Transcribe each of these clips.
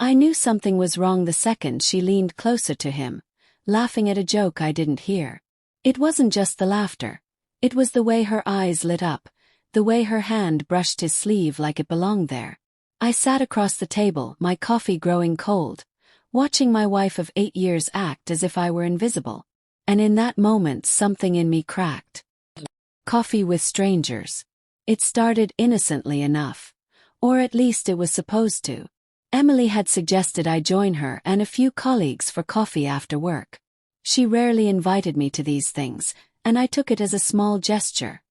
I knew something was wrong the second she leaned closer to him, laughing at a joke I didn't hear. It wasn't just the laughter. It was the way her eyes lit up, the way her hand brushed his sleeve like it belonged there. I sat across the table, my coffee growing cold, watching my wife of 8 years act as if I were invisible. And in that moment something in me cracked. Coffee with strangers. It started innocently enough. Or at least it was supposed to. Emily had suggested I join her and a few colleagues for coffee after work. She rarely invited me to these things, and I took it as a small gesture.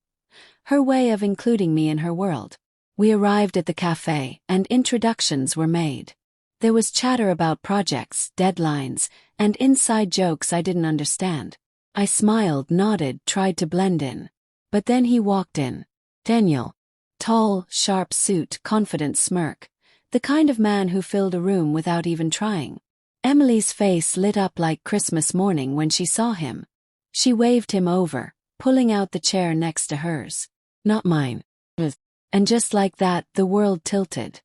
Her way of including me in her world. We arrived at the cafe, and introductions were made. There was chatter about projects, deadlines, and inside jokes I didn't understand. I smiled, nodded, tried to blend in. But then he walked in. Daniel. Tall, sharp suit, confident smirk. The kind of man who filled a room without even trying. Emily's face lit up like Christmas morning when she saw him. She waved him over, pulling out the chair next to hers. Not mine. And just like that, the world tilted.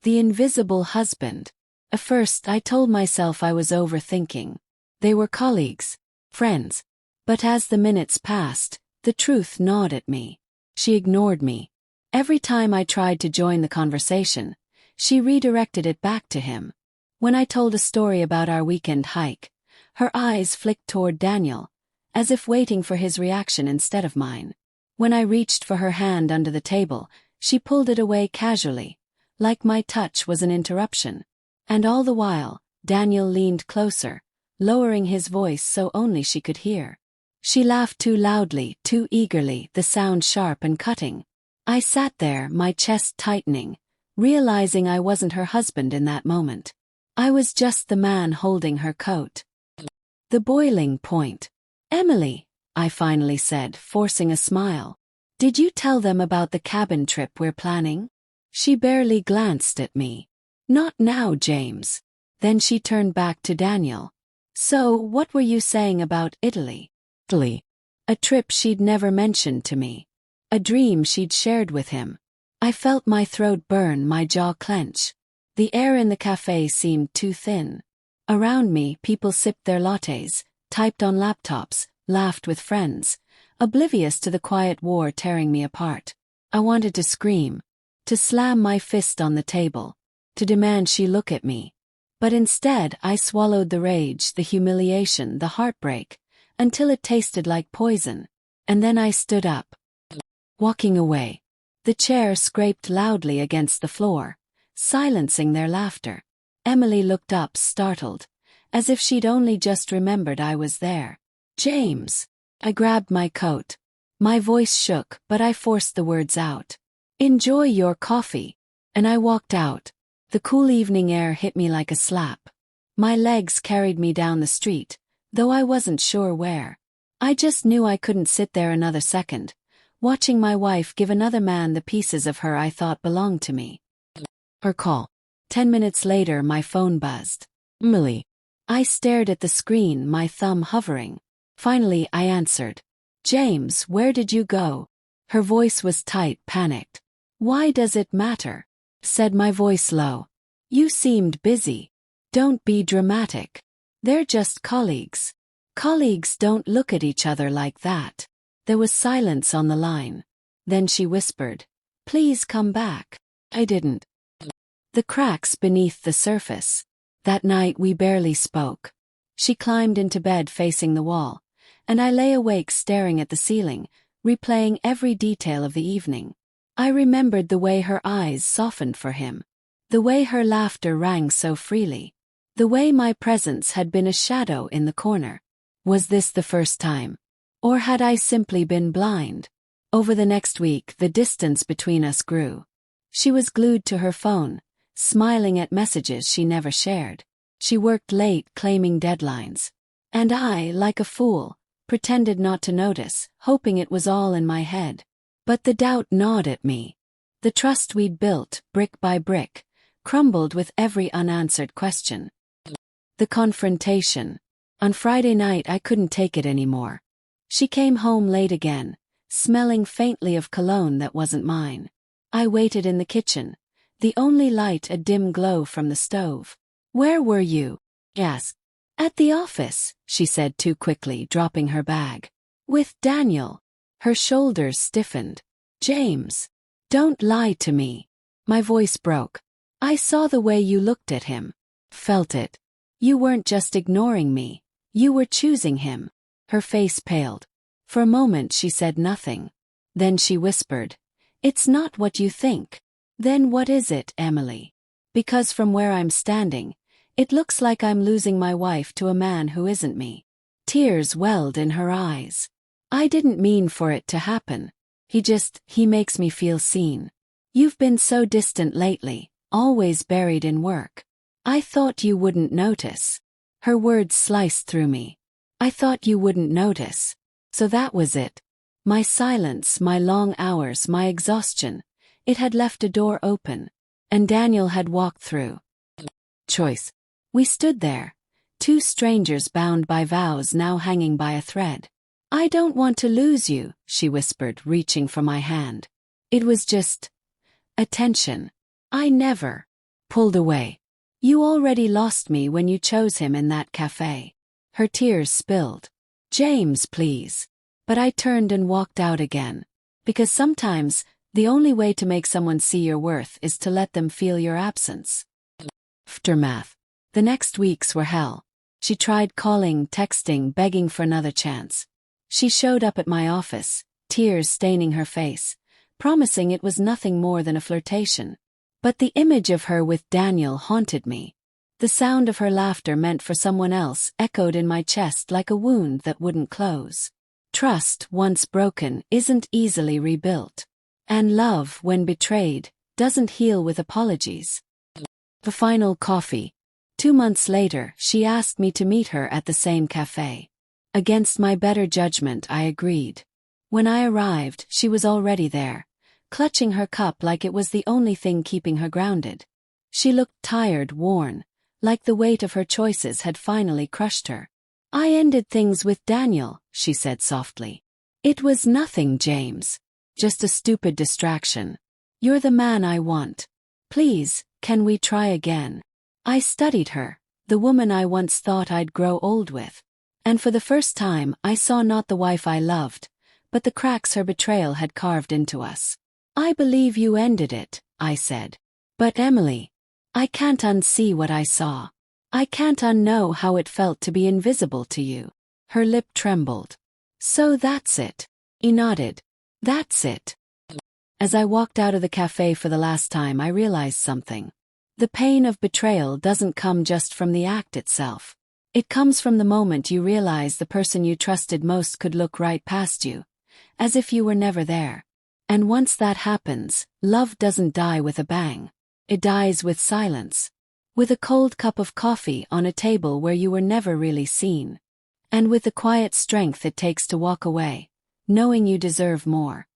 The invisible husband. At first, I told myself I was overthinking. They were colleagues, friends. But as the minutes passed, the truth gnawed at me. She ignored me. Every time I tried to join the conversation, she redirected it back to him. When I told a story about our weekend hike, her eyes flicked toward Daniel, as if waiting for his reaction instead of mine. When I reached for her hand under the table, she pulled it away casually, like my touch was an interruption. And all the while, Daniel leaned closer, lowering his voice so only she could hear. She laughed too loudly, too eagerly, the sound sharp and cutting. I sat there, my chest tightening, realizing I wasn't her husband in that moment. I was just the man holding her coat. The boiling point. Emily, I finally said, forcing a smile. Did you tell them about the cabin trip we're planning? She barely glanced at me. Not now, James. Then she turned back to Daniel. So, what were you saying about Italy? Italy. A trip she'd never mentioned to me. A dream she'd shared with him. I felt my throat burn, my jaw clench. The air in the cafe seemed too thin. Around me, people sipped their lattes, typed on laptops, laughed with friends, oblivious to the quiet war tearing me apart. I wanted to scream, to slam my fist on the table, to demand she look at me. But instead, I swallowed the rage, the humiliation, the heartbreak, until it tasted like poison. And then I stood up. Walking away. The chair scraped loudly against the floor, silencing their laughter. Emily looked up, startled, as if she'd only just remembered I was there. James. I grabbed my coat. My voice shook, but I forced the words out. Enjoy your coffee. And I walked out. The cool evening air hit me like a slap. My legs carried me down the street, though I wasn't sure where. I just knew I couldn't sit there another second, watching my wife give another man the pieces of her I thought belonged to me. Her call. 10 minutes later, my phone buzzed. Emily. I stared at the screen, my thumb hovering. Finally, I answered. James, where did you go? Her voice was tight, panicked. Why does it matter? Said my voice low. You seemed busy. Don't be dramatic. They're just colleagues. Colleagues don't look at each other like that. There was silence on the line. Then she whispered, Please come back. I didn't. The cracks beneath the surface. That night we barely spoke. She climbed into bed facing the wall, and I lay awake staring at the ceiling, replaying every detail of the evening. I remembered the way her eyes softened for him, the way her laughter rang so freely, the way my presence had been a shadow in the corner. Was this the first time? Or had I simply been blind? Over the next week, the distance between us grew. She was glued to her phone, smiling at messages she never shared. She worked late, claiming deadlines. And I, like a fool, pretended not to notice, hoping it was all in my head. But the doubt gnawed at me. The trust we'd built, brick by brick, crumbled with every unanswered question. The confrontation. On Friday night I couldn't take it anymore. She came home late again, smelling faintly of cologne that wasn't mine. I waited in the kitchen, the only light a dim glow from the stove. "Where were you?" I asked. "At the office," she said too quickly, dropping her bag. "With Daniel." Her shoulders stiffened. "James, don't lie to me." My voice broke. "I saw the way you looked at him. Felt it. You weren't just ignoring me. You were choosing him." Her face paled. For a moment she said nothing. Then she whispered, "It's not what you think." "Then what is it, Emily? Because from where I'm standing, it looks like I'm losing my wife to a man who isn't me." Tears welled in her eyes. "I didn't mean for it to happen. He makes me feel seen. You've been so distant lately, always buried in work. I thought you wouldn't notice." Her words sliced through me. "I thought you wouldn't notice." So that was it. My silence, my long hours, my exhaustion. It had left a door open. And Daniel had walked through. Choice. We stood there. Two strangers bound by vows now hanging by a thread. "I don't want to lose you," she whispered, reaching for my hand. It was just attention. I never pulled away. "You already lost me when you chose him in that cafe." Her tears spilled. "James, please." But I turned and walked out again. Because sometimes, the only way to make someone see your worth is to let them feel your absence. Aftermath. The next weeks were hell. She tried calling, texting, begging for another chance. She showed up at my office, tears staining her face, promising it was nothing more than a flirtation. But the image of her with Daniel haunted me. The sound of her laughter meant for someone else echoed in my chest like a wound that wouldn't close. Trust, once broken, isn't easily rebuilt. And love, when betrayed, doesn't heal with apologies. The final coffee. 2 months later, she asked me to meet her at the same cafe. Against my better judgment, I agreed. When I arrived, she was already there, clutching her cup like it was the only thing keeping her grounded. She looked tired, worn, like the weight of her choices had finally crushed her. "I ended things with Daniel," she said softly. "It was nothing, James. Just a stupid distraction. You're the man I want. Please, can we try again?" I studied her, the woman I once thought I'd grow old with. And for the first time, I saw not the wife I loved, but the cracks her betrayal had carved into us. "I believe you ended it," I said. "But Emily, I can't unsee what I saw. I can't unknow how it felt to be invisible to you." Her lip trembled. "So that's it." He nodded. "That's it." As I walked out of the cafe for the last time, I realized something. The pain of betrayal doesn't come just from the act itself. It comes from the moment you realize the person you trusted most could look right past you, as if you were never there. And once that happens, love doesn't die with a bang. It dies with silence. With a cold cup of coffee on a table where you were never really seen. And with the quiet strength it takes to walk away, knowing you deserve more.